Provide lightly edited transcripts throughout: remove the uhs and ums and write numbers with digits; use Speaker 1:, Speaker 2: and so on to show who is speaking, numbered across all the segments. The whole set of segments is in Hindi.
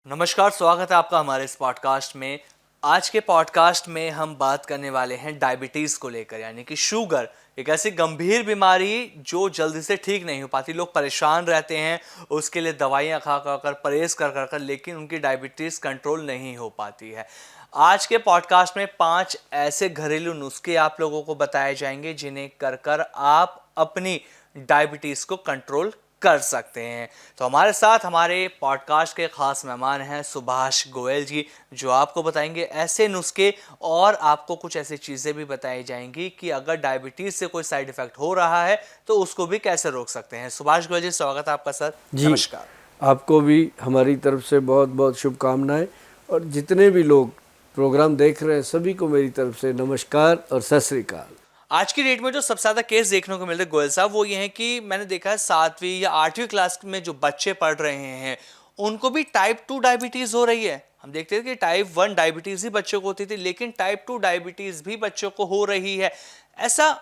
Speaker 1: नमस्कार, स्वागत है आपका हमारे इस पॉडकास्ट में। आज के पॉडकास्ट में हम बात करने वाले हैं डायबिटीज़ को लेकर, यानी कि शुगर एक ऐसी गंभीर बीमारी जो जल्दी से ठीक नहीं हो पाती। लोग परेशान रहते हैं, उसके लिए दवाइयाँ खा खा कर, परहेज़ कर कर, लेकिन उनकी डायबिटीज़ कंट्रोल नहीं हो पाती है। आज के पॉडकास्ट में 5 ऐसे घरेलू नुस्खे आप लोगों को बताए जाएंगे जिन्हें कर कर आप अपनी डायबिटीज़ को कंट्रोल कर सकते हैं। तो हमारे साथ हमारे पॉडकास्ट के खास मेहमान हैं सुभाष गोयल जी, जो आपको बताएंगे ऐसे नुस्खे और आपको कुछ ऐसी चीज़ें भी बताई जाएंगी कि अगर डायबिटीज़ से कोई साइड इफ़ेक्ट हो रहा है तो उसको भी कैसे रोक सकते हैं। सुभाष गोयल जी, स्वागत है आपका सर।
Speaker 2: जी,
Speaker 1: नमस्कार।
Speaker 2: आपको भी हमारी तरफ से बहुत बहुत शुभकामनाएं और जितने भी लोग प्रोग्राम देख रहे हैं सभी को मेरी तरफ से नमस्कार और सत श्री अकाल।
Speaker 1: आज की डेट में जो सबसे ज़्यादा केस देखने को मिलते हैं गोयल साहब, वो ये है कि मैंने देखा है 7वीं या 8वीं क्लास में जो बच्चे पढ़ रहे हैं उनको भी टाइप 2 डायबिटीज़ हो रही है। हम देखते थे कि टाइप 1 डायबिटीज़ ही बच्चों को होती थी, लेकिन टाइप 2 डायबिटीज़ भी बच्चों को हो रही है। ऐसा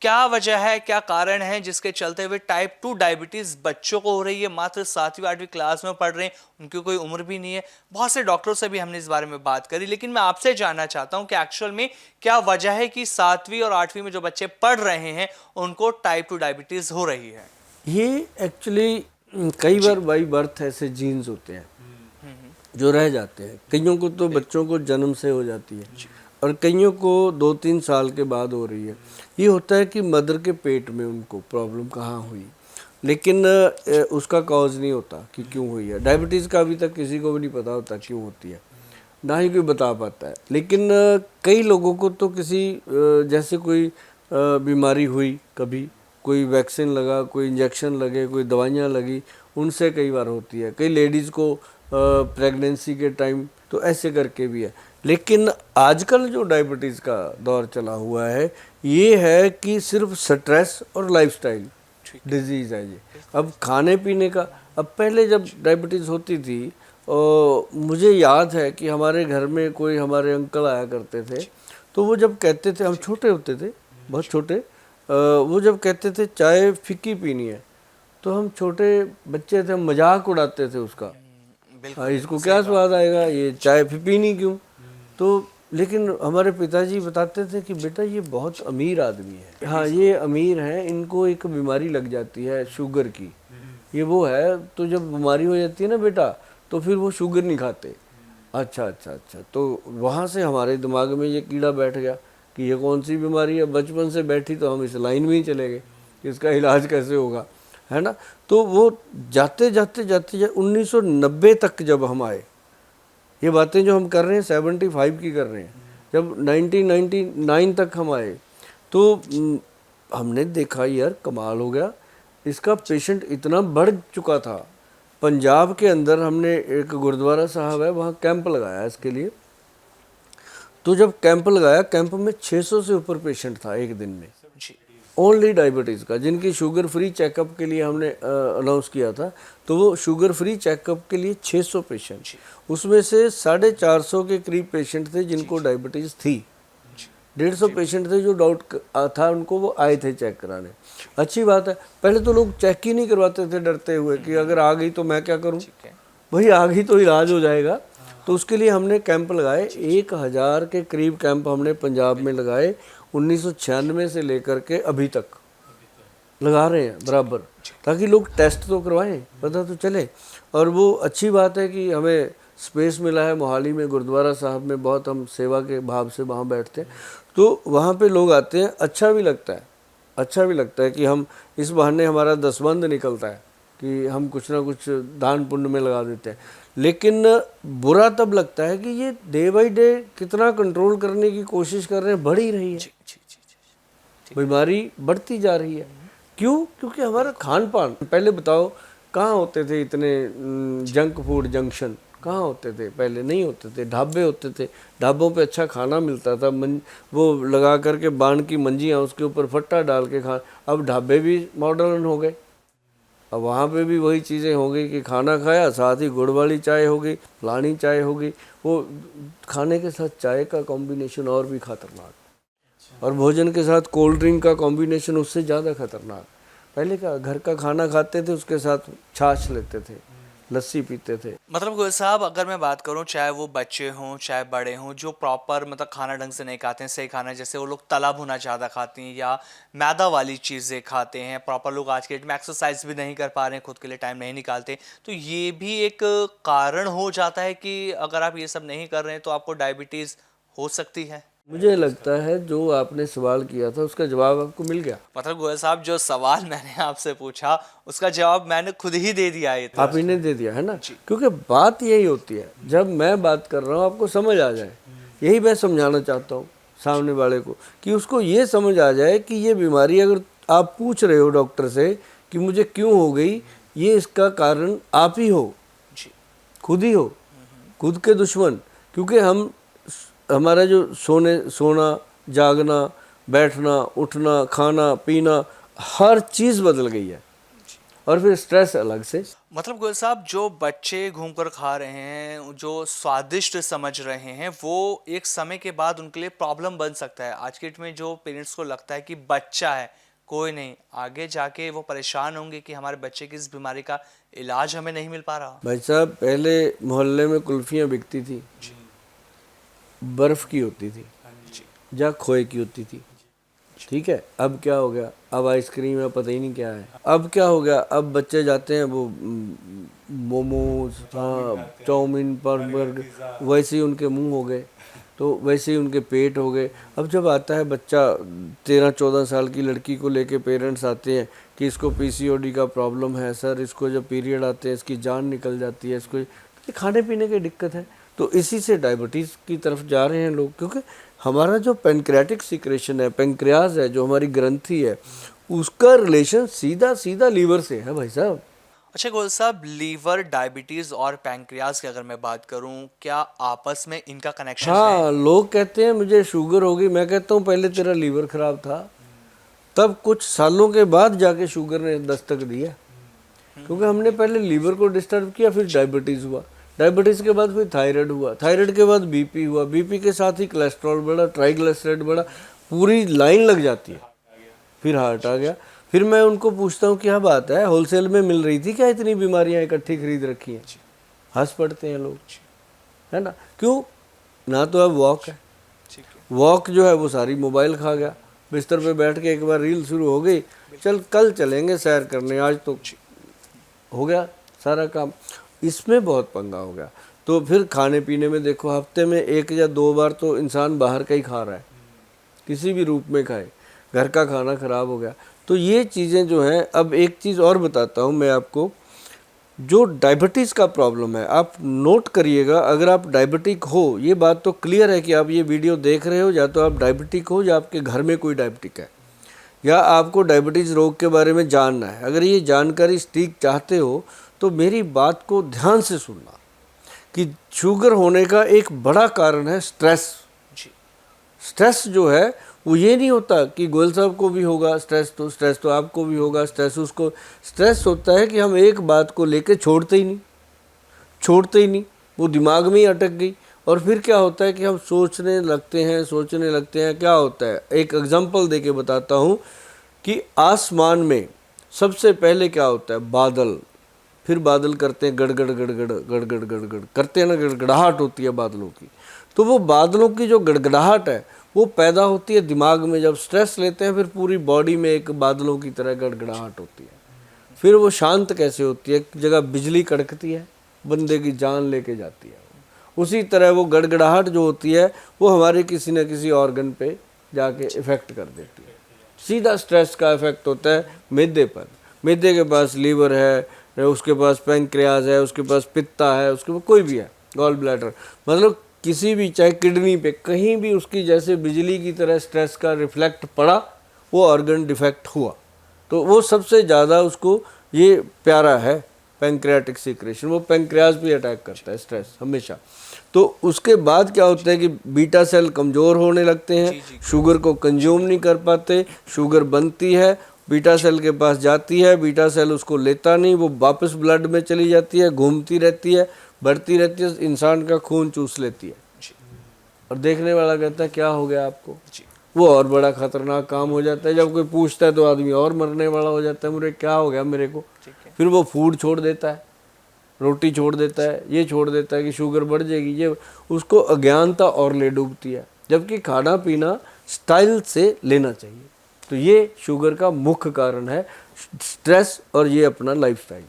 Speaker 1: क्या वजह है, क्या कारण है जिसके चलते हुए टाइप 2 डायबिटीज़ बच्चों को हो रही है? मात्र 7वीं 8वीं क्लास में पढ़ रहे हैं, उनकी कोई उम्र भी नहीं है। बहुत से डॉक्टरों से भी हमने इस बारे में बात करी, लेकिन मैं आपसे जानना चाहता हूं कि एक्चुअल में क्या वजह है कि 7वीं और 8वीं में जो बच्चे पढ़ रहे हैं उनको टाइप 2 डायबिटीज़ हो रही है?
Speaker 2: ये एक्चुअली कई बार बाई बर्थ ऐसे जीन्स होते हैं जो रह जाते हैं। कईयों को तो बच्चों को जन्म से हो जाती है और कईयों को 2-3 साल के बाद हो रही है। ये होता है कि मदर के पेट में उनको प्रॉब्लम कहाँ हुई, लेकिन उसका कॉज नहीं होता कि क्यों हुई है। डायबिटीज़ का अभी तक किसी को भी नहीं पता होता क्यों होती है, ना ही कोई बता पाता है। लेकिन कई लोगों को तो किसी जैसे कोई बीमारी हुई, कभी कोई वैक्सीन लगा, कोई इंजेक्शन लगे, कोई दवाइयाँ लगी, उनसे कई बार होती है। कई लेडीज़ को प्रेगनेंसी के टाइम तो ऐसे करके भी है। लेकिन आजकल जो डायबिटीज़ का दौर चला हुआ है ये है कि सिर्फ स्ट्रेस और लाइफस्टाइल डिजीज़ है ये। अब खाने पीने का, अब पहले जब डायबिटीज़ होती थी मुझे याद है कि हमारे घर में कोई हमारे अंकल आया करते थे, तो वो जब कहते थे, हम छोटे होते थे, बहुत छोटे, वो जब कहते थे चाय फीकी पीनी है, तो हम छोटे बच्चे थे, हम मजाक उड़ाते थे उसका। हाँ, इसको क्या स्वाद आएगा, ये चाय पीनी क्यों? तो लेकिन हमारे पिताजी बताते थे कि बेटा ये बहुत अमीर आदमी है। हाँ, ये अमीर हैं, इनको एक बीमारी लग जाती है शुगर की, ये वो है। तो जब बीमारी हो जाती है ना बेटा, तो फिर वो शुगर नहीं खाते। अच्छा अच्छा अच्छा, तो वहाँ से हमारे दिमाग में ये कीड़ा बैठ गया कि ये कौन सी बीमारी है। बचपन से बैठी तो हम इस लाइन में ही चले गए कि इसका इलाज कैसे होगा, है ना। तो वो जाते जाते जाते जाते 1990 तक जब हम आए, ये बातें जो हम कर रहे हैं 75 की कर रहे हैं, जब 1999 तक हम आए तो हमने देखा यार कमाल हो गया, इसका पेशेंट इतना बढ़ चुका था। पंजाब के अंदर हमने एक गुरुद्वारा साहब है, वहाँ कैंप लगाया इसके लिए। तो जब कैंप लगाया, कैंप में 600 से ऊपर पेशेंट था एक दिन में, ओनली डायबिटीज़ का, जिनकी शुगर फ्री चेकअप के लिए हमने अनाउंस किया था। तो वो शुगर फ्री चेकअप के लिए 600 पेशेंट, उसमें से 450 के करीब पेशेंट थे जिनको डायबिटीज़ थी। 150 पेशेंट थे जो डाउट था उनको, वो आए थे चेक कराने। अच्छी बात है, पहले तो लोग चेक ही नहीं करवाते थे डरते हुए कि अगर आ गई तो मैं क्या करूं, भाई आ गई तो इलाज हो जाएगा। तो उसके लिए हमने कैंप लगाए, 1000 के करीब कैंप हमने पंजाब में लगाए, 1996 से लेकर के अभी तक लगा रहे हैं बराबर, ताकि लोग टेस्ट तो करवाएं, पता तो चले। और वो अच्छी बात है कि हमें स्पेस मिला है मोहाली में, गुरुद्वारा साहब में बहुत हम सेवा के भाव से वहाँ बैठते हैं, तो वहाँ पे लोग आते हैं। अच्छा भी लगता है, अच्छा भी लगता है कि हम इस बहाने हमारा दसबंध निकलता है कि हम कुछ ना कुछ दान पुण्य में लगा देते हैं। लेकिन बुरा तब लगता है कि ये डे बाई डे कितना कंट्रोल करने की कोशिश कर रहे हैं, बढ़ ही रही है, बीमारी बढ़ती जा रही है। क्यों? क्योंकि हमारा खान पान, पहले बताओ कहाँ होते थे इतने जंक फूड जंक्शन, कहाँ होते थे? पहले नहीं होते थे, ढाबे होते थे, ढाबों पे अच्छा खाना मिलता था, वो लगा करके बाण की मंजियाँ, उसके ऊपर फट्टा डाल के खा। अब ढाबे भी मॉडर्न हो गए, अब वहाँ पे भी वही चीज़ें हो गई कि खाना खाया, साथ ही गुड़ वाली चाय हो गई, फलानी चाय हो गई। वो खाने के साथ चाय का कॉम्बिनेशन और भी खतरनाक, और भोजन के साथ कोल्ड ड्रिंक का कॉम्बिनेशन उससे ज़्यादा खतरनाक। पहले का घर का खाना खाते थे, उसके साथ छाछ लेते थे, लस्सी पीते थे।
Speaker 1: मतलब गोयल साहब, अगर मैं बात करूं, चाहे वो बच्चे हों चाहे बड़े हों, जो प्रॉपर मतलब खाना ढंग से नहीं खाते हैं, सही खाना, जैसे वो लोग तला भुना ज़्यादा खाते हैं या मैदा वाली चीज़ें खाते हैं, प्रॉपर लोग आज के डेट में एक्सरसाइज भी नहीं कर पा रहे हैं, खुद के लिए टाइम नहीं निकालते, तो ये भी एक कारण हो जाता है कि अगर आप ये सब नहीं कर रहे हैं तो आपको डायबिटीज़ हो सकती है।
Speaker 2: मुझे लगता है जो आपने सवाल किया था उसका जवाब आपको मिल गया।
Speaker 1: मतलब गोयल साहब, जो सवाल मैंने आपसे पूछा उसका जवाब मैंने खुद ही दे दिया है ये तो।
Speaker 2: आप इन्हें दे दिया है ना, क्योंकि बात यही होती है, जब मैं बात कर रहा हूँ आपको समझ आ जाए, यही मैं समझाना चाहता हूँ सामने वाले को, कि उसको ये समझ आ जाए कि ये बीमारी, अगर आप पूछ रहे हो डॉक्टर से कि मुझे क्यों हो गई, ये इसका कारण आप ही हो, खुद ही हो, खुद के दुश्मन। क्योंकि हमारा जो सोना जागना, बैठना, उठना, खाना पीना, हर चीज़ बदल गई है, और फिर स्ट्रेस अलग से।
Speaker 1: मतलब गोयल साहब, जो बच्चे घूमकर खा रहे हैं, जो स्वादिष्ट समझ रहे हैं, वो एक समय के बाद उनके लिए प्रॉब्लम बन सकता है। आज के डेट में जो पेरेंट्स को लगता है कि बच्चा है, कोई नहीं, आगे जाके वो परेशान होंगे कि हमारे बच्चे की इस बीमारी का इलाज हमें नहीं मिल पा रहा।
Speaker 2: भाई साहब, पहले मोहल्ले में कुल्फियाँ बिकती थी, बर्फ़ की होती थी या खोए की होती थी, ठीक है। अब क्या हो गया, अब आइसक्रीम है, पता ही नहीं क्या है। अब क्या हो गया, अब बच्चे जाते हैं वो मोमोज, हाँ, चाउमीन, बर्गर, वैसे ही उनके मुंह हो गए, तो वैसे ही उनके पेट हो गए। अब जब आता है बच्चा, 13-14 साल की लड़की को लेके पेरेंट्स आते हैं कि इसको पीसीओडी का प्रॉब्लम है सर, इसको जब पीरियड आते हैं इसकी जान निकल जाती है, इसको खाने पीने की दिक्कत है, तो इसी से डायबिटीज़ की तरफ जा रहे हैं लोग। क्योंकि हमारा जो पेनक्रियाटिक सिक्रेशन है, पेनक्रियाज है, जो हमारी ग्रंथि है, उसका रिलेशन सीधा सीधा लीवर से है भाई साहब।
Speaker 1: अच्छा गोयल साहब, लीवर, डायबिटीज़ और पैंक्रियाज की अगर मैं बात करूं, क्या आपस में इनका कनेक्शन है?
Speaker 2: हाँ, लोग कहते हैं मुझे शुगर होगी, मैं कहता हूँ पहले तेरा लीवर खराब था, तब कुछ सालों के बाद जाके शुगर ने दस्तक दिया, क्योंकि हमने पहले लीवर को डिस्टर्ब किया, फिर डायबिटीज़ हुआ, डायबिटीज़ के बाद फिर थायराइड हुआ, थायराइड के बाद बीपी हुआ, बीपी के साथ ही कोलेस्ट्रॉल बढ़ा, ट्राइग्लिसराइड बढ़ा, पूरी लाइन लग जाती है, फिर हार्ट आ गया। फिर मैं उनको पूछता हूँ क्या बात है, होलसेल में मिल रही थी क्या इतनी बीमारियाँ इकट्ठी खरीद रखी हैं? हंस पड़ते हैं लोग, है ना। क्यों? ना तो अब वॉक है, वॉक जो है वो सारी मोबाइल खा गया, बिस्तर पे बैठ के एक बार रील शुरू हो गई, चल कल चलेंगे सैर करने, आज तो हो गया सारा काम, इसमें बहुत पंगा हो गया। तो फिर खाने पीने में देखो, हफ्ते में 1 या 2 बार तो इंसान बाहर का ही खा रहा है, किसी भी रूप में खाए, घर का खाना खराब हो गया। तो ये चीज़ें जो हैं, अब एक चीज़ और बताता हूँ मैं आपको, जो डायबिटीज़ का प्रॉब्लम है, आप नोट करिएगा, अगर आप डायबिटिक हो, ये बात तो क्लियर है कि आप ये वीडियो देख रहे हो, या तो आप डायबिटिक हो या आपके घर में कोई डायबिटिक है, या आपको डायबिटीज़ रोग के बारे में जानना है। अगर ये जानकारी सटीक चाहते हो तो मेरी बात को ध्यान से सुनना, कि शुगर होने का एक बड़ा कारण है स्ट्रेस। स्ट्रेस जो है वो ये नहीं होता कि गोयल साहब को भी होगा स्ट्रेस तो आपको भी होगा स्ट्रेस, उसको स्ट्रेस होता है कि हम एक बात को लेके छोड़ते ही नहीं, वो दिमाग में ही अटक गई, और फिर क्या होता है कि हम सोचने लगते हैं। क्या होता है, एक एग्जांपल देके बताता हूँ कि आसमान में सबसे पहले क्या होता है, बादल, फिर बादल करते हैं गड़गड़ गड़गड़ गड़गड़ गड़गड़ करते हैं ना, गड़गड़ाहट होती है बादलों की। तो वो बादलों की जो गड़गड़ाहट है वो पैदा होती है दिमाग में, जब स्ट्रेस लेते हैं फिर पूरी बॉडी में एक बादलों की तरह गड़गड़ाहट होती है। फिर वो शांत कैसे होती है, एक जगह बिजली कड़कती है, बंदे की जान लेके जाती है। उसी तरह वो गड़गड़ाहट जो होती है वो हमारे किसी न किसी ऑर्गन पे जाके इफ़ेक्ट कर देती है। सीधा स्ट्रेस का इफेक्ट होता है मैदे पर। मैदे के पास लीवर है, उसके पास पैंक्रियाज है, उसके पास पित्ता है, उसके पास कोई भी है, गॉल ब्लैडर, मतलब किसी भी, चाहे किडनी पे, कहीं भी उसकी जैसे बिजली की तरह स्ट्रेस का रिफ्लेक्ट पड़ा, वो ऑर्गन डिफेक्ट हुआ। तो वो सबसे ज़्यादा उसको ये प्यारा है पैंक्रियाटिक सिक्रेशन, वो पैंक्रियाज पे अटैक करता है स्ट्रेस हमेशा। तो उसके बाद क्या होता है कि बीटा सेल कमज़ोर होने लगते हैं, शुगर को कंज्यूम नहीं कर पाते, शुगर बनती है, बीटा सेल के पास जाती है, बीटा सेल उसको लेता नहीं, वो वापस ब्लड में चली जाती है, घूमती रहती है, बढ़ती रहती है, इंसान का खून चूस लेती है, और देखने वाला कहता है क्या हो गया आपको। वो और बड़ा खतरनाक काम हो जाता है, जब कोई पूछता है तो आदमी और मरने वाला हो जाता है, मुझे क्या हो गया मेरे को। फिर वो फूड छोड़ देता है, रोटी छोड़ देता है, ये छोड़ देता है कि शुगर बढ़ जाएगी, ये उसको अज्ञानता और ले डूबती है। जबकि खाना पीना स्टाइल से लेना चाहिए। तो ये शुगर का मुख्य कारण है, स्ट्रेस और ये अपना लाइफस्टाइल।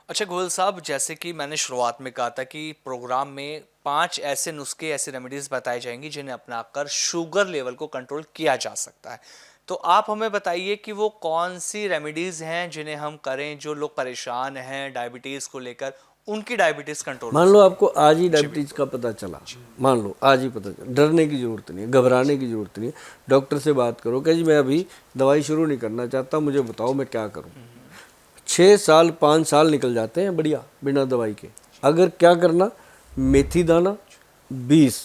Speaker 1: अच्छा गोयल साहब, जैसे कि मैंने शुरुआत में कहा था कि प्रोग्राम में 5 ऐसे नुस्खे, ऐसे रेमेडीज बताई जाएंगी जिन्हें अपनाकर शुगर लेवल को कंट्रोल किया जा सकता है। तो आप हमें बताइए कि वो कौन सी रेमेडीज हैं जिन्हें हम करें, जो लोग परेशान हैं डायबिटीज़ को लेकर, उनकी डायबिटीज़ कंट्रोल।
Speaker 2: मान लो आपको आज ही डायबिटीज़ का पता चला, मान लो आज ही पता चला, डरने की ज़रूरत नहीं है, घबराने की ज़रूरत नहीं है। डॉक्टर से बात करो कि जी मैं अभी दवाई शुरू नहीं करना चाहता, मुझे बताओ मैं क्या करूं। 6 साल 5 साल निकल जाते हैं बढ़िया बिना दवाई के। अगर क्या करना, मेथी दाना 20,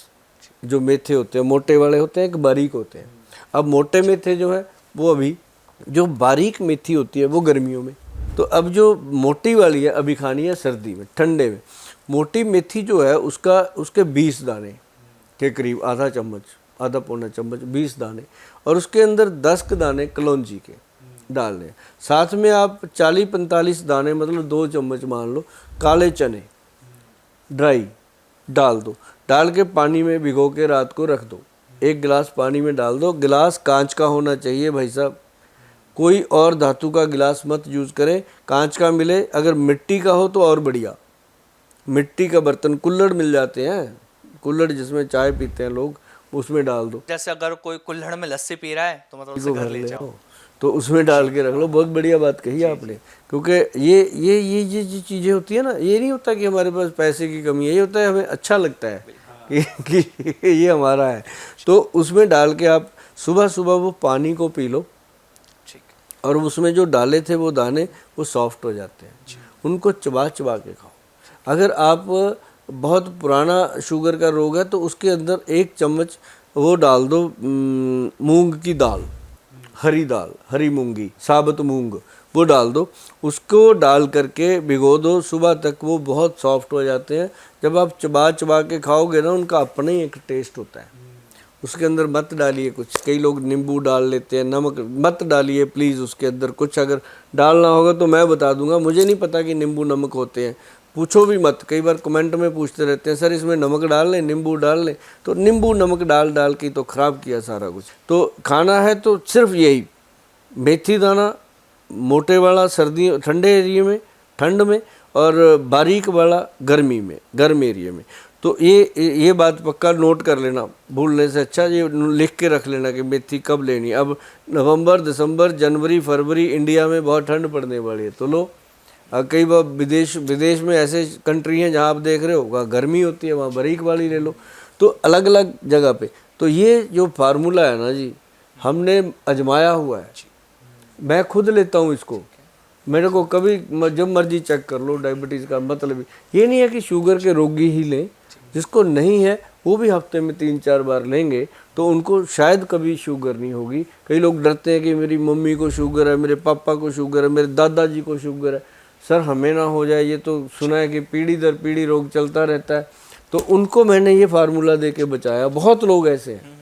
Speaker 2: जो मेथे होते हैं मोटे वाले होते हैं, एक बारीक होते हैं। अब मोटे मेथे जो है वो अभी, जो बारीक मेथी होती है वो गर्मियों में, तो अब जो मोटी वाली है अभी खानी है सर्दी में, ठंडे में। मोटी मेथी जो है उसके 20 दाने के करीब, आधा चम्मच, आधा पौना चम्मच, 20 दाने, और उसके अंदर 10 दाने कलौंजी के डालने। साथ में आप 40-45 दाने, मतलब 2 चम्मच मान लो, काले चने ड्राई डाल दो। डाल के पानी में भिगो के रात को रख दो। 1 गिलास पानी में डाल दो। गिलास कांच का होना चाहिए भाई साहब, कोई और धातु का गिलास मत यूज़ करें, कांच का मिले, अगर मिट्टी का हो तो और बढ़िया। मिट्टी का बर्तन, कुल्हड़ मिल जाते हैं, कुल्हड़ जिसमें चाय पीते हैं लोग, उसमें डाल दो।
Speaker 1: जैसे अगर कोई कुल्हड़ में लस्सी पी रहा है तो मतलब उसे घर ले जाओ,
Speaker 2: तो उसमें डाल के रख लो। बहुत बढ़िया बात कही आपने, क्योंकि ये चीज़ें होती है ना, ये नहीं होता कि हमारे पास पैसे की कमी है, ये होता है हमें अच्छा लगता है कि ये हमारा है। तो उसमें डाल के आप सुबह सुबह वो पानी को पी लो, और उसमें जो डाले थे वो दाने वो सॉफ्ट हो जाते हैं, उनको चबा चबा के खाओ। अगर आप बहुत पुराना शुगर का रोग है तो उसके अंदर 1 चम्मच वो डाल दो, मूंग की दाल, हरी दाल, हरी मूंगी, साबुत मूंग, वो डाल दो। उसको डाल करके भिगो दो, सुबह तक वो बहुत सॉफ्ट हो जाते हैं। जब आप चबा चबा के खाओगे ना, उनका अपना ही एक टेस्ट होता है। उसके अंदर मत डालिए कुछ, कई लोग नींबू डाल लेते हैं, नमक मत डालिए प्लीज़ उसके अंदर कुछ। अगर डालना होगा तो मैं बता दूंगा, मुझे नहीं पता कि नींबू नमक होते हैं, पूछो भी मत। कई बार कमेंट में पूछते रहते हैं सर इसमें नमक डाल लें, नींबू डाल लें, तो नींबू नमक डाल डाल के तो ख़राब किया सारा कुछ। तो खाना है तो सिर्फ यही, मेथी दाना मोटे वाला सर्दी ठंडे एरिए में, ठंड में, और बारीक वाला गर्मी में, गर्म एरिए में। तो ये बात पक्का नोट कर लेना, भूलने से अच्छा ये लिख के रख लेना कि मेथी कब लेनी। अब नवंबर, दिसंबर, जनवरी, फरवरी इंडिया में बहुत ठंड पड़ने वाली है, तो लो। कई बार विदेश में ऐसे कंट्री हैं जहाँ आप देख रहे हो वहाँ गर्मी होती है, वहाँ बारीक वाली ले लो। तो अलग अलग जगह पे, तो ये जो फार्मूला है ना जी, हमने आजमाया हुआ है, मैं खुद लेता हूँ इसको। मेरे को कभी जब मर्जी चेक कर लो डायबिटीज़ का। मतलब ये नहीं है कि शुगर के रोगी ही लें, जिसको नहीं है वो भी हफ्ते में 3-4 बार लेंगे तो उनको शायद कभी शुगर नहीं होगी। कई लोग डरते हैं कि मेरी मम्मी को शुगर है, मेरे पापा को शुगर है, मेरे दादाजी को शुगर है। सर हमें ना हो जाए, ये तो सुना है कि पीढ़ी दर पीढ़ी रोग चलता रहता है। तो उनको मैंने ये फार्मूला दे के बचाया। बहुत लोग ऐसे हैं,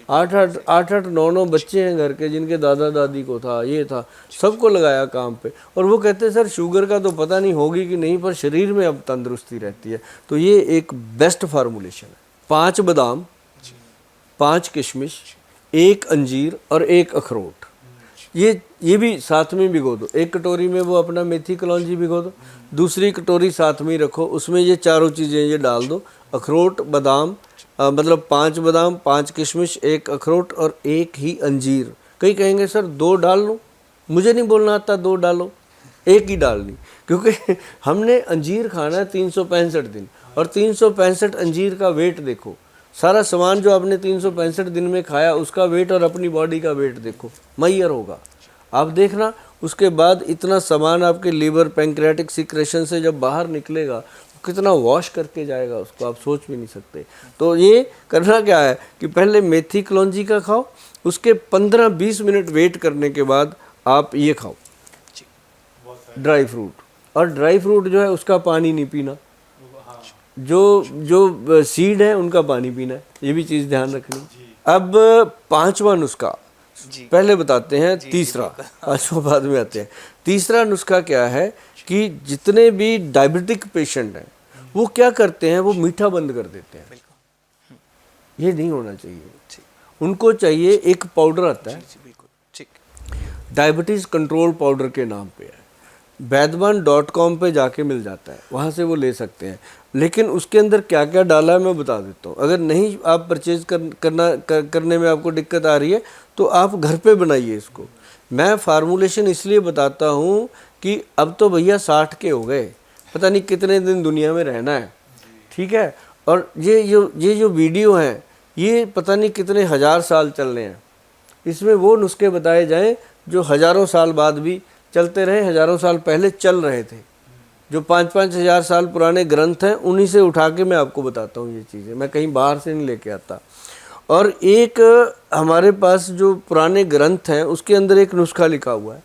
Speaker 2: 8-8, 9-9 बच्चे हैं घर के जिनके दादा दादी को था, ये था, सबको लगाया काम पे, और वो कहते हैं सर शुगर का तो पता नहीं होगी कि नहीं, पर शरीर में अब तंदुरुस्ती रहती है। तो ये एक बेस्ट फार्मूलेशन है। 5 बादाम, 5 किशमिश, 1 अंजीर और 1 अखरोट, ये भी साथ में भिगो दो। 1 कटोरी में वो अपना मेथी कलौंजी भिगो दो, दूसरी कटोरी साथ में ही रखो, उसमें ये चारों चीज़ें ये डाल दो, अखरोट, बादाम, मतलब 5 बादाम, 5 किशमिश, 1 अखरोट और 1 ही अंजीर। कई कहेंगे सर 2 डाल लो, मुझे नहीं बोलना आता 2 डालो, 1 ही डालनी, क्योंकि हमने अंजीर खाना है 365 दिन, और 365 अंजीर का वेट देखो, सारा सामान जो आपने 365 दिन में खाया उसका वेट और अपनी बॉडी का वेट देखो, मैयर होगा। आप देखना उसके बाद इतना सामान आपके लीवर पैंक्रियाटिक सिक्रेशन से जब बाहर निकलेगा कितना वॉश करके जाएगा, उसको आप सोच भी नहीं सकते। तो ये करना क्या है कि पहले मेथी कलौंजी का खाओ, उसके 15-20 मिनट वेट करने के बाद आप ये खाओ ड्राई फ्रूट, और ड्राई फ्रूट जो है उसका पानी नहीं पीना, जो सीड है उनका पानी पीना है, ये भी चीज़ ध्यान रखनी। अब 5वां नुस्खा,
Speaker 1: जी।
Speaker 2: पहले बताते हैं तीसरा, पांचवा बाद में आते हैं। तीसरा नुस्खा क्या है कि जितने भी डायबिटिक पेशेंट हैं वो क्या करते हैं, वो मीठा बंद कर देते हैं। ये नहीं होना चाहिए। उनको चाहिए, एक पाउडर आता है
Speaker 1: बिल्कुल ठीक।
Speaker 2: डायबिटीज़ कंट्रोल पाउडर के नाम पे है, वैद्यवान.com पे जाके मिल जाता है, वहाँ से वो ले सकते हैं। लेकिन उसके अंदर क्या क्या डाला है मैं बता देता हूँ। अगर नहीं आप परचेज करने में आपको दिक्कत आ रही है तो आप घर पे बनाइए इसको। मैं फार्मूलेशन इसलिए बताता हूँ कि अब तो भैया 60 के हो गए, पता नहीं कितने दिन दुनिया में रहना है, ठीक है। और ये जो वीडियो हैं ये पता नहीं कितने हज़ार साल चल रहे हैं। इसमें वो नुस्खे बताए जाएं जो हज़ारों साल बाद भी चलते रहे, हज़ारों साल पहले चल रहे थे। जो 5-5 हज़ार साल पुराने ग्रंथ हैं उन्हीं से उठा के मैं आपको बताता हूँ ये चीज़ें, मैं कहीं बाहर से नहीं लेके आता। और एक हमारे पास जो पुराने ग्रंथ हैं उसके अंदर एक नुस्खा लिखा हुआ है,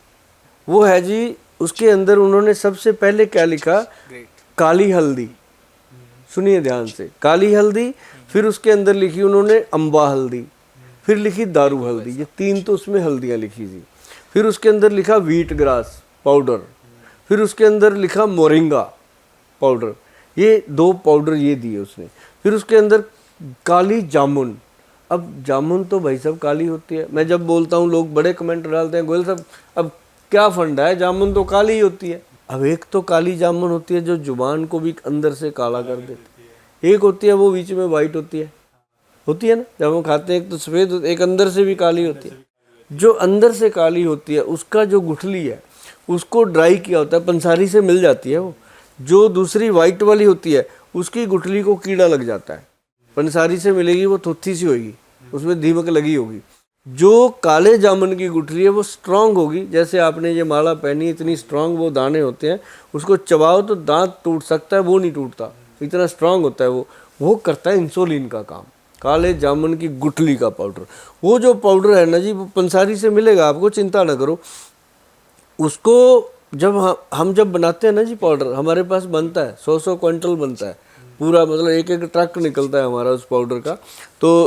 Speaker 2: वो है जी, उसके अंदर उन्होंने सबसे पहले क्या लिखा, काली हल्दी। सुनिए ध्यान से, काली हल्दी, फिर उसके अंदर लिखी उन्होंने अम्बा हल्दी, फिर लिखी दारू हल्दी, ये 3 तो उसमें हल्दियाँ लिखी थी। फिर उसके अंदर लिखा व्हीट ग्रास पाउडर, फिर उसके अंदर लिखा मोरिंगा पाउडर, ये 2 पाउडर ये दिए उसने। फिर उसके अंदर काली जामुन। अब जामुन तो भाई साहब काली होती है, मैं जब बोलता हूँ लोग बड़े कमेंट डालते हैं, गोयल साहब अब क्या फंडा है, जामुन तो काली ही होती है। अब एक तो काली जामुन होती है जो जुबान को भी अंदर से काला कर देती है, एक होती है वो बीच में वाइट होती है ना, जब हम खाते हैं एक तो सफ़ेद, एक अंदर से भी काली होती है। जो अंदर से काली होती है उसका जो गुठली है उसको ड्राई किया होता है, पंसारी से मिल जाती है वो। जो दूसरी वाइट वाली होती है उसकी गुठली को कीड़ा लग जाता है, पंसारी से मिलेगी, वो थुत्थी सी होगी, उसमें दीमक लगी होगी। जो काले जामुन की गुठली है वो स्ट्रांग होगी, जैसे आपने ये माला पहनी, इतनी स्ट्रांग वो दाने होते हैं, उसको चबाओ तो दांत टूट सकता है, वो नहीं टूटता, इतना स्ट्रांग होता है वो करता है इंसुलिन का काम। काले जामुन की गुठली का पाउडर, वो जो पाउडर है ना जी, वो पंसारी से मिलेगा आपको, चिंता ना करो। उसको जब हम जब बनाते हैं ना जी पाउडर, हमारे पास बनता है 100 क्विंटल बनता है पूरा, मतलब एक ट्रक निकलता है हमारा उस पाउडर का। तो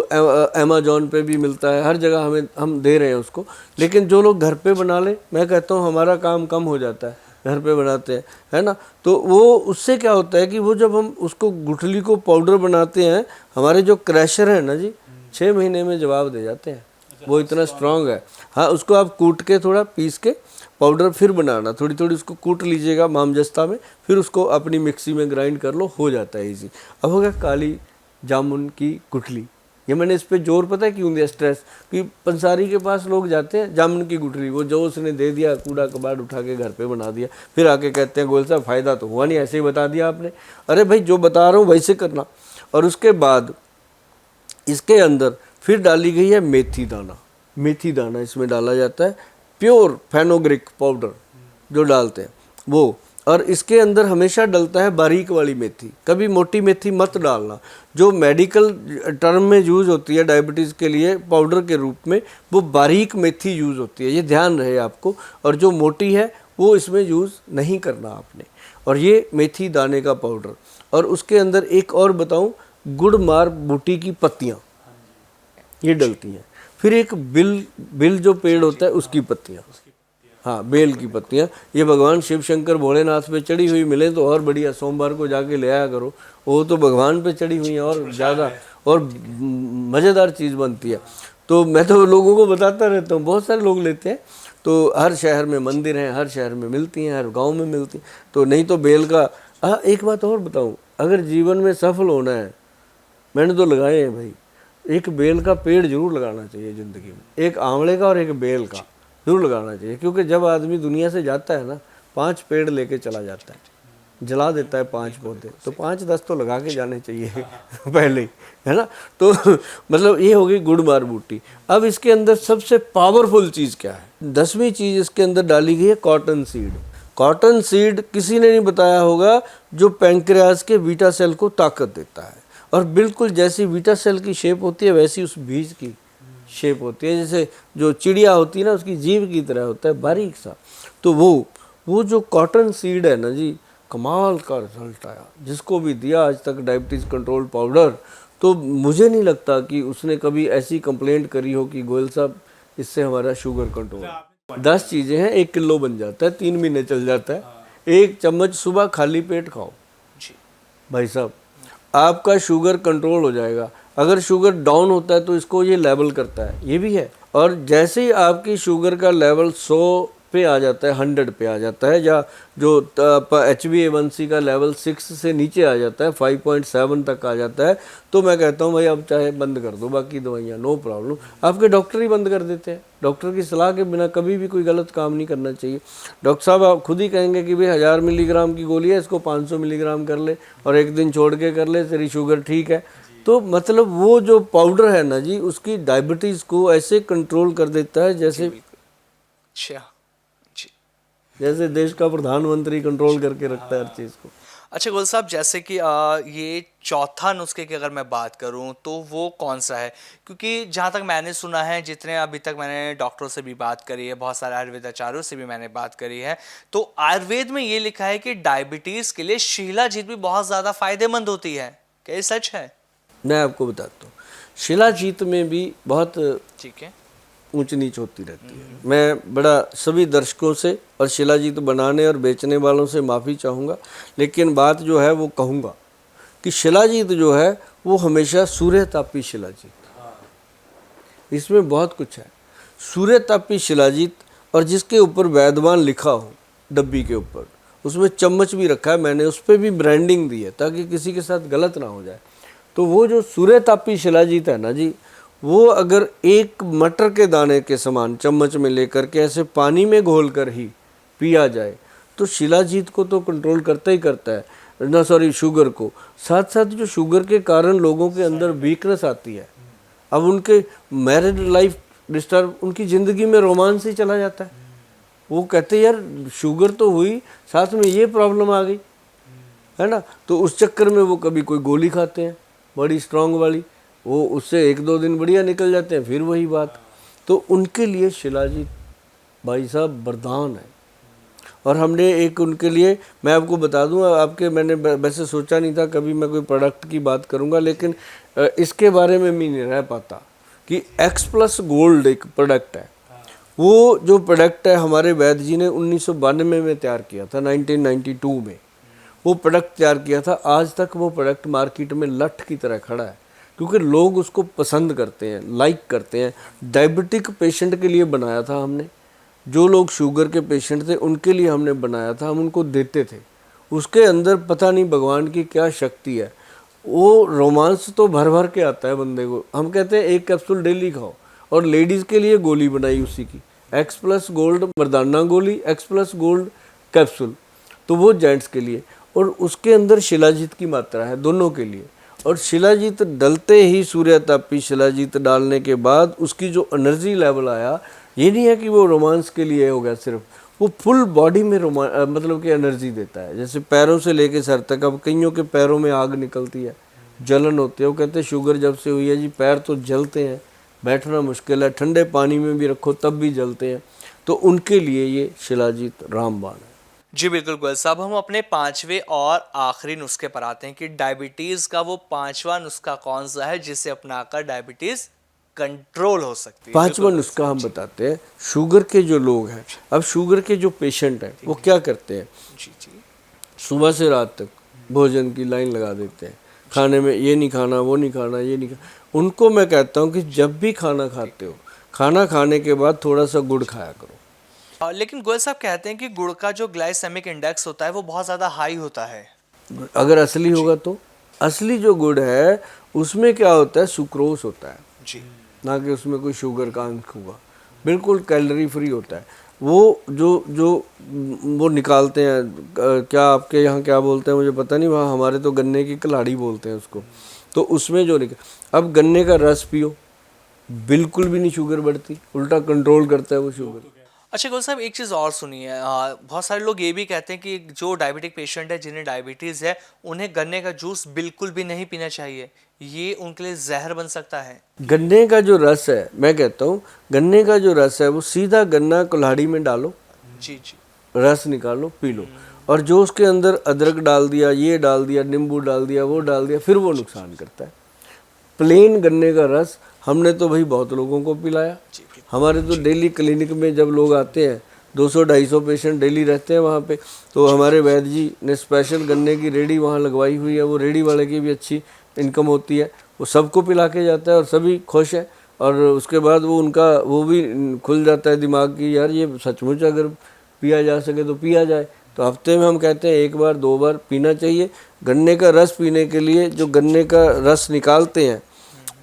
Speaker 2: अमेजोन पे भी मिलता है, हर जगह हम दे रहे हैं उसको। लेकिन जो लोग घर पे बना ले, मैं कहता हूँ हमारा काम कम हो जाता है, घर पे बनाते हैं, है ना। तो वो उससे क्या होता है कि वो जब हम उसको गुठली को पाउडर बनाते हैं, हमारे जो क्रैशर है ना जी 6 महीने में जवाब दे जाते हैं, वो इतना स्ट्रांग है। हाँ, उसको आप कूट के थोड़ा पीस के पाउडर फिर बनाना, थोड़ी थोड़ी उसको कूट लीजिएगा मामजस्ता में, फिर उसको अपनी मिक्सी में ग्राइंड कर लो, हो जाता है इजी। अब हो गया काली जामुन की गुठली। ये मैंने इस पे जोर पता है क्यों दिया, स्ट्रेस, कि पंसारी के पास लोग जाते हैं, जामुन की गुठली वो जो उसने दे दिया, कूड़ा कबाड़ उठा के घर पे बना दिया, फिर आके कहते हैं गोयल साहब फ़ायदा तो हुआ नहीं, ऐसे ही बता दिया आपने। अरे भाई जो बता रहा हूँ वैसे करना। और उसके बाद इसके अंदर फिर डाली गई है मेथी दाना। मेथी दाना इसमें डाला जाता है, प्योर फेनोग्रिक पाउडर जो डालते हैं वो। और इसके अंदर हमेशा डलता है बारीक वाली मेथी, कभी मोटी मेथी मत डालना। जो मेडिकल टर्म में यूज़ होती है डायबिटीज़ के लिए पाउडर के रूप में, वो बारीक मेथी यूज़ होती है, ये ध्यान रहे आपको। और जो मोटी है वो इसमें यूज़ नहीं करना आपने। और ये मेथी दाने का पाउडर। और उसके अंदर एक और बताऊं, गुड़मार बूटी की पत्तियाँ ये डलती हैं। फिर एक बिल जो पेड़ होता है उसकी पत्तियाँ, हाँ बेल की पत्तियाँ, ये भगवान शिव शंकर भोलेनाथ पे चढ़ी हुई मिले तो और बढ़िया, सोमवार को जाके ले आया करो, वो तो भगवान पे चढ़ी हुई है और ज़्यादा और मज़ेदार चीज़ बनती है। तो मैं तो लोगों को बताता रहता हूँ, बहुत सारे लोग लेते हैं। तो हर शहर में मंदिर हैं, हर शहर में मिलती हैं, हर गाँव में मिलती हैं। तो नहीं तो बेल का। हाँ, एक बात और बताऊँ, अगर जीवन में सफल होना है, मैंने तो लगाए हैं भाई, एक बेल का पेड़ जरूर लगाना चाहिए ज़िंदगी में, एक आंवले का और एक बेल का जरूर लगाना चाहिए। क्योंकि जब आदमी दुनिया से जाता है ना, 5 पेड़ लेके चला जाता है, जला देता है 5 पौधे, तो 5-10 तो लगा के जाने चाहिए पहले ही, है ना। तो मतलब ये हो गई गुड़मार बूटी। अब इसके अंदर सबसे पावरफुल चीज़ क्या है, 10वीं चीज़ इसके अंदर डाली गई है कॉटन सीड। कॉटन सीड किसी ने नहीं बताया होगा, जो पैंक्रियाज के बीटा सेल को ताकत देता है। और बिल्कुल जैसी बीटा सेल की शेप होती है वैसी उस बीज की शेप होती है, जैसे जो चिड़िया होती है ना उसकी जीभ की तरह होता है, बारीक सा। तो वो जो कॉटन सीड है ना जी, कमाल का रिजल्ट आया। जिसको भी दिया आज तक डायबिटीज़ कंट्रोल पाउडर, तो मुझे नहीं लगता कि उसने कभी ऐसी कंप्लेंट करी हो कि गोयल साहब इससे हमारा शुगर कंट्रोल। 10 चीज़ें हैं, 1 किलो बन जाता है, 3 महीने चल जाता है। 1 चम्मच सुबह खाली पेट खाओ भाई साहब, आपका शुगर कंट्रोल हो जाएगा। अगर शुगर डाउन होता है तो इसको ये लेवल करता है, ये भी है। और जैसे ही आपकी शुगर का लेवल 100 पे आ जाता है, 100 पे आ जाता है, या जो HbA1c का लेवल 6 से नीचे आ जाता है, 5.7 तक आ जाता है, तो मैं कहता हूँ भाई अब चाहे बंद कर दो बाकी दवाइयाँ, नो प्रॉब्लम। आपके डॉक्टर ही बंद कर देते हैं। डॉक्टर की सलाह के बिना कभी भी कोई गलत काम नहीं करना चाहिए। डॉक्टर साहब आप खुद ही कहेंगे कि भाई 1000 मिलीग्राम की गोली है, इसको 500 मिलीग्राम कर ले और एक दिन छोड़ के कर ले, तेरी शुगर ठीक है। तो मतलब वो जो पाउडर है ना जी, उसकी डायबिटीज़ को ऐसे कंट्रोल कर देता है जैसे जैसे देश का प्रधानमंत्री कंट्रोल करके रखता है हर चीज़ को।
Speaker 1: अच्छा गोल साहब, जैसे कि ये चौथा नुस्खे की अगर मैं बात करूं तो वो कौन सा है? क्योंकि जहां तक मैंने सुना है, जितने अभी तक मैंने डॉक्टरों से भी बात करी है, बहुत सारे आयुर्वेदाचार्यों से भी मैंने बात करी है, तो आयुर्वेद में ये लिखा है कि डायबिटीज़ के लिए शिलाजीत भी बहुत ज़्यादा फायदेमंद होती है। क्या ये सच है?
Speaker 2: मैं आपको बताता हूँ, शिलाजीत में भी बहुत
Speaker 1: ठीक है,
Speaker 2: ऊंच नीच होती रहती है। मैं बड़ा सभी दर्शकों से और शिलाजीत बनाने और बेचने वालों से माफ़ी चाहूँगा, लेकिन बात जो है वो कहूँगा कि शिलाजीत जो है वो हमेशा सूर्यतापी शिलाजीत, इसमें बहुत कुछ है। सूर्यतापी शिलाजीत, और जिसके ऊपर वैद्यवान लिखा हो डब्बी के ऊपर, उसमें चम्मच भी रखा है मैंने, उस पर भी ब्रांडिंग दी है ताकि किसी के साथ गलत ना हो जाए। तो वो जो सूर्यतापी शिलाजीत है ना जी, वो अगर एक मटर के दाने के समान चम्मच में लेकर के ऐसे पानी में घोल कर ही पिया जाए तो शिलाजीत को तो कंट्रोल करता ही करता है ना, सॉरी शुगर को। साथ साथ जो शुगर के कारण लोगों के अंदर वीकनेस आती है, अब उनके मैरिड लाइफ डिस्टर्ब, उनकी ज़िंदगी में रोमांस ही चला जाता है। वो कहते यार शुगर तो हुई, साथ में ये प्रॉब्लम आ गई, है ना। तो उस चक्कर में वो कभी कोई गोली खाते हैं बड़ी स्ट्रांग वाली, वो उससे 1-2 दिन बढ़िया निकल जाते हैं, फिर वही बात। तो उनके लिए शिलाजीत भाई साहब वरदान है। और हमने एक उनके लिए, मैं आपको बता दूं, आपके मैंने वैसे सोचा नहीं था कभी मैं कोई प्रोडक्ट की बात करूंगा, लेकिन इसके बारे में मैं नहीं रह पाता कि X+ गोल्ड एक प्रोडक्ट है। वो जो प्रोडक्ट है हमारे वैद्य जी ने 1992 में तैयार किया था, 1992 में वो प्रोडक्ट तैयार किया था। आज तक वो प्रोडक्ट मार्केट में लठ की तरह खड़ा है, क्योंकि लोग उसको पसंद करते हैं, लाइक करते हैं। डायबिटिक पेशेंट के लिए बनाया था हमने, जो लोग शुगर के पेशेंट थे उनके लिए हमने बनाया था, हम उनको देते थे। उसके अंदर पता नहीं भगवान की क्या शक्ति है, वो रोमांस तो भर भर के आता है बंदे को। हम कहते हैं 1 कैप्सूल डेली खाओ, और लेडीज़ के लिए गोली बनाई उसी की, X+ गोल्ड मर्दाना गोली, X+ गोल्ड कैप्सूल, तो वो जेंट्स के लिए। और उसके अंदर शिलाजीत की मात्रा है दोनों के लिए। और शिलाजीत डलते ही, सूर्यतापी शिलाजीत डालने के बाद उसकी जो एनर्जी लेवल आया, ये नहीं है कि वो रोमांस के लिए हो गया सिर्फ, वो फुल बॉडी में मतलब कि एनर्जी देता है। जैसे पैरों से लेके सर तक, अब कईयों के पैरों में आग निकलती है, जलन होती है, वो कहते हैं शुगर जब से हुई है जी पैर तो जलते हैं, बैठना मुश्किल है, ठंडे पानी में भी रखो तब भी जलते हैं। तो उनके लिए ये शिलाजीत रामबाण है।
Speaker 1: जी बिल्कुल गोयल साहब, हम अपने 5वें और आखिरी नुस्खे पर आते हैं कि डायबिटीज़ का वो 5वां नुस्खा कौन सा है जिसे अपनाकर डायबिटीज़ कंट्रोल हो सकती है।
Speaker 2: 5वां नुस्खा हम बताते हैं शुगर के जो लोग हैं। अब शुगर के जो पेशेंट हैं वो क्या करते हैं, सुबह से रात तक भोजन की लाइन लगा देते हैं, खाने में ये नहीं खाना, वो नहीं खाना, ये नहीं खाना। उनको मैं कहता हूँ कि जब भी खाना खाते हो, खाना खाने के बाद थोड़ा सा गुड़ खाया करो।
Speaker 1: लेकिन गोयल साहब कहते हैं कि गुड़ का जो ग्लाइसेमिक इंडेक्स होता है वो बहुत ज़्यादा हाई होता है।
Speaker 2: अगर असली होगा तो, असली जो गुड़ है उसमें क्या होता है, सुक्रोस होता है
Speaker 1: जी,
Speaker 2: ना कि उसमें कोई शुगर का अंश होगा, बिल्कुल कैलोरी फ्री होता है। वो जो वो निकालते हैं, क्या आपके यहाँ क्या बोलते हैं मुझे पता नहीं, वहाँ हमारे तो गन्ने की कलाड़ी बोलते हैं उसको। तो उसमें जो अब गन्ने का रस पियो, बिल्कुल भी नहीं शुगर बढ़ती, उल्टा कंट्रोल करता है वो शुगर।
Speaker 1: अच्छा गोयल साहब, एक चीज़ और सुनिए, बहुत सारे लोग ये भी कहते हैं कि जो डायबिटिक पेशेंट है, जिन्हें डायबिटीज़ है, उन्हें गन्ने का जूस बिल्कुल भी नहीं पीना चाहिए, ये उनके लिए जहर बन सकता है।
Speaker 2: गन्ने का जो रस है, मैं कहता हूँ गन्ने का जो रस है वो सीधा गन्ना कुल्हाड़ी में डालो,
Speaker 1: जी जी,
Speaker 2: रस निकालो, पी लो। और जो उसके अंदर अदरक डाल दिया, ये डाल दिया, नींबू डाल दिया, वो डाल दिया, फिर वो नुकसान करता है। प्लेन गन्ने का रस हमने तो भाई बहुत लोगों को पिलाया, हमारे तो डेली क्लिनिक में जब लोग आते हैं 200-250 पेशेंट डेली रहते हैं वहाँ पे, तो हमारे वैद्य जी ने स्पेशल गन्ने की रेडी वहाँ लगवाई हुई है। वो रेडी वाले की भी अच्छी इनकम होती है, वो सबको पिला के जाता है और सभी खुश हैं। और उसके बाद वो उनका वो भी खुल जाता है दिमाग की, यार ये सचमुच अगर पिया जा सके तो पिया जाए। तो हफ्ते में हम कहते हैं 1 बार 2 बार पीना चाहिए। गन्ने का रस पीने के लिए जो गन्ने का रस निकालते हैं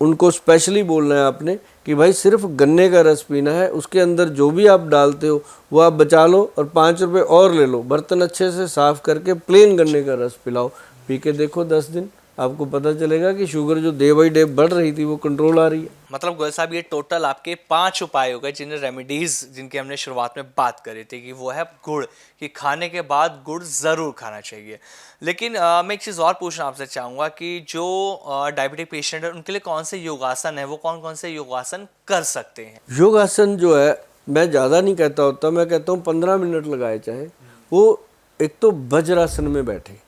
Speaker 2: उनको स्पेशली बोलना है आपने कि भाई सिर्फ गन्ने का रस पीना है, उसके अंदर जो भी आप डालते हो वो आप बचा लो और 5 रुपये और ले लो, बर्तन अच्छे से साफ करके प्लेन गन्ने का रस पिलाओ। पी के देखो 10 दिन, आपको पता चलेगा कि शुगर जो डे बाई डे बढ़ रही थी वो कंट्रोल आ रही है।
Speaker 1: मतलब गोयल साहब ये टोटल आपके 5 उपाय हो गए जिन्हें रेमेडीज जिनकी हमने शुरुआत में बात करी थी कि वो है गुड़, कि खाने के बाद गुड़ ज़रूर खाना चाहिए। लेकिन मैं एक चीज़ और पूछना आपसे चाहूँगा कि जो डायबिटिक पेशेंट है उनके लिए कौन से योगासन है, वो कौन कौन से योगासन कर सकते हैं?
Speaker 2: योगासन जो है मैं ज़्यादा नहीं कहता होता, मैं कहता हूँ 15 मिनट लगाए चाहे। वो एक तो वज्रासन में बैठे,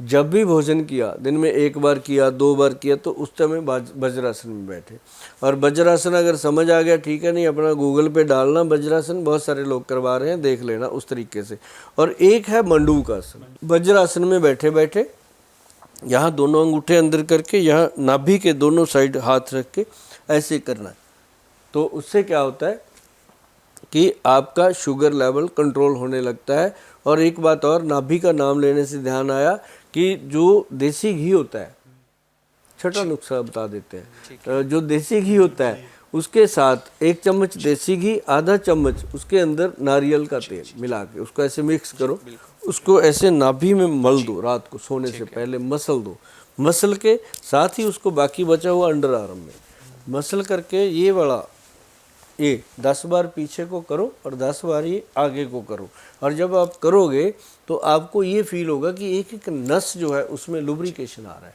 Speaker 2: जब भी भोजन किया दिन में 1 बार किया 2 बार किया तो उस समय वज्रासन में बैठे। और वज्रासन अगर समझ आ गया ठीक है, नहीं अपना गूगल पे डालना वज्रासन, बहुत सारे लोग करवा रहे हैं, देख लेना उस तरीके से। और एक है मंडूकासन। वज्रासन में बैठे बैठे यहाँ दोनों अंगूठे अंदर करके यहाँ नाभि के दोनों साइड हाथ रख के ऐसे करना है। तो उससे क्या होता है कि आपका शुगर लेवल कंट्रोल होने लगता है। और एक बात और, नाभि का नाम लेने से ध्यान आया कि जो देसी घी होता है, छोटा नुस्खा बता देते हैं, जो देसी घी होता है उसके साथ 1 चम्मच देसी घी, आधा चम्मच उसके अंदर नारियल का तेल मिला के उसको ऐसे मिक्स करो, उसको ऐसे नाभि में मल दो, रात को सोने से पहले मसल दो। मसल के साथ ही उसको बाकी बचा हुआ अंडर आर्म में मसल करके ये वाला 10 बार पीछे को करो और 10 बार ये आगे को करो। और जब आप करोगे तो आपको ये फील होगा कि एक एक नस जो है उसमें लुब्रिकेशन आ रहा है,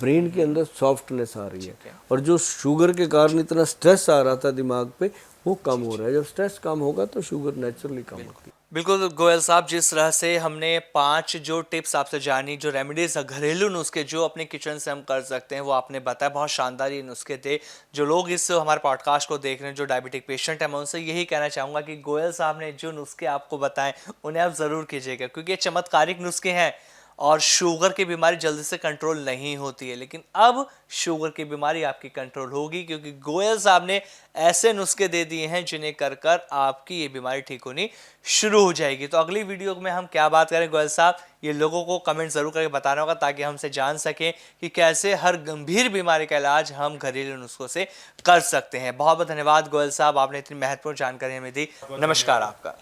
Speaker 2: ब्रेन के अंदर सॉफ्टनेस आ रही है। और जो शुगर के कारण इतना स्ट्रेस आ रहा था दिमाग पे वो कम हो रहा है। जब स्ट्रेस कम होगा तो शुगर नेचुरली कम होती है।
Speaker 1: बिल्कुल गोयल साहब, जिस तरह से हमने 5 जो टिप्स आपसे जानी, जो रेमेडीज घरेलू नुस्खे जो अपने किचन से हम कर सकते हैं वो आपने बताया, बहुत शानदार ये नुस्खे थे। जो लोग इस हमारे पॉडकास्ट को देख रहे हैं जो डायबिटिक पेशेंट है, मैं उनसे यही कहना चाहूँगा कि गोयल साहब ने जो नुस्खे आपको बताए उन्हें आप ज़रूर कीजिएगा, क्योंकि ये चमत्कारिक नुस्खे हैं और शुगर की बीमारी जल्दी से कंट्रोल नहीं होती है। लेकिन अब शुगर की बीमारी आपकी कंट्रोल होगी, क्योंकि गोयल साहब ने ऐसे नुस्खे दे दिए हैं जिन्हें कर कर आपकी ये बीमारी ठीक होनी शुरू हो जाएगी। तो अगली वीडियो में हम क्या बात करें गोयल साहब, ये लोगों को कमेंट जरूर करके बताना होगा ताकि हमसे जान सकें कि कैसे हर गंभीर बीमारी का इलाज हम घरेलू नुस्खों से कर सकते हैं। बहुत बहुत धन्यवाद गोयल साहब, आपने इतनी महत्वपूर्ण जानकारी हमें दी। नमस्कार आपका।